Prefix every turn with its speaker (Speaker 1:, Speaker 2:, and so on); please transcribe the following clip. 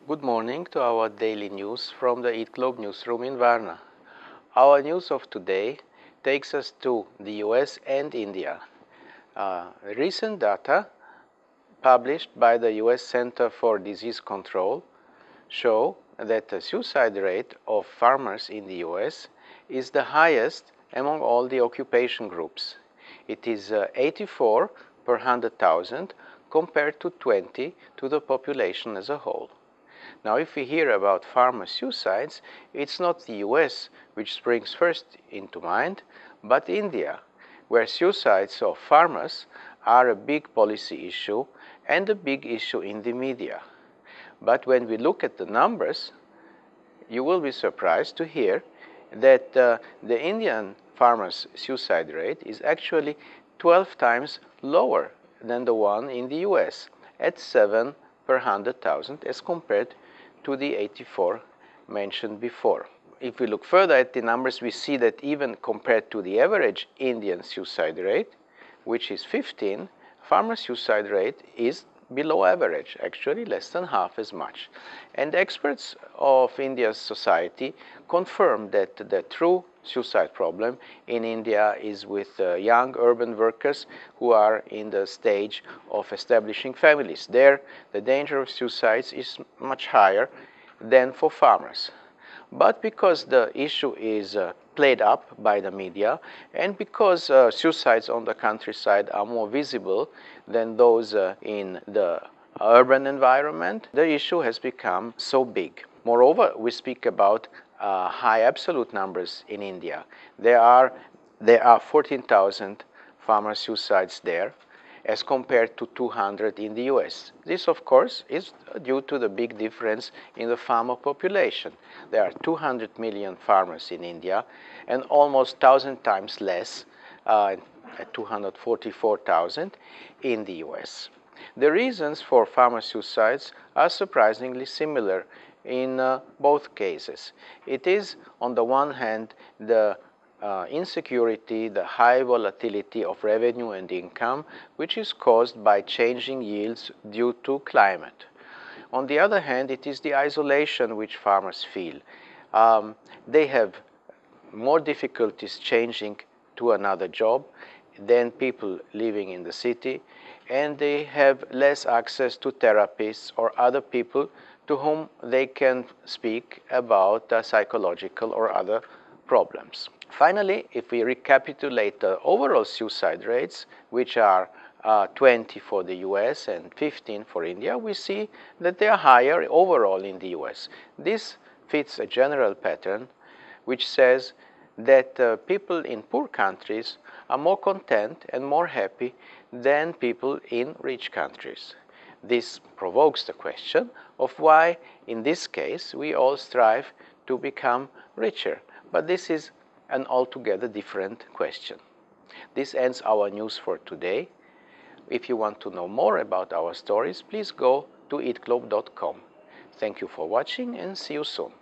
Speaker 1: Good morning to our daily news from the Eatglobe newsroom in Varna. Our news of today takes us to the US and India. Recent data published by the US Center for Disease Control show that the suicide rate of farmers in the US is the highest among all the occupation groups. It is 84 per 100,000 compared to 20 to the population as a whole. Now, if we hear about farmer suicides, it's not the US which springs first into mind, but India, where suicides of farmers are a big policy issue and a big issue in the media. But when we look at the numbers, you will be surprised to hear that the Indian farmers' suicide rate is actually 12 times lower than the one in the US, at 7 per 100,000 as compared to the 84 mentioned before. If we look further at the numbers, we see that even compared to the average Indian suicide rate, which is 15, farmer suicide rate is below average, actually less than half as much. And experts of India's society confirm that the true suicide problem in India is with young urban workers who are in the stage of establishing families. There, the danger of suicides is much higher than for farmers. But because the issue is played up by the media, and because suicides on the countryside are more visible than those in the urban environment, the issue has become so big. Moreover, we speak about high absolute numbers in India. There are 14,000 farmer suicides there, as compared to 200 in the US. This, of course, is due to the big difference in the farmer population. There are 200 million farmers in India and almost 1,000 times less, at 244,000 in the US. The reasons for farmer suicides are surprisingly similar in both cases. It is, on the one hand, the insecurity, the high volatility of revenue and income, which is caused by changing yields due to climate. On the other hand, it is the isolation which farmers feel. They have more difficulties changing to another job than people living in the city, and they have less access to therapists or other people to whom they can speak about psychological or other problems. Finally, if we recapitulate the overall suicide rates, which are 20 for the US and 15 for India, we see that they are higher overall in the US. This fits a general pattern which says that people in poor countries are more content and more happy than people in rich countries. This provokes the question of why, in this case, we all strive to become richer. But this is an altogether different question. This ends our news for today. If you want to know more about our stories, please go to eatglobe.com. Thank you for watching and see you soon.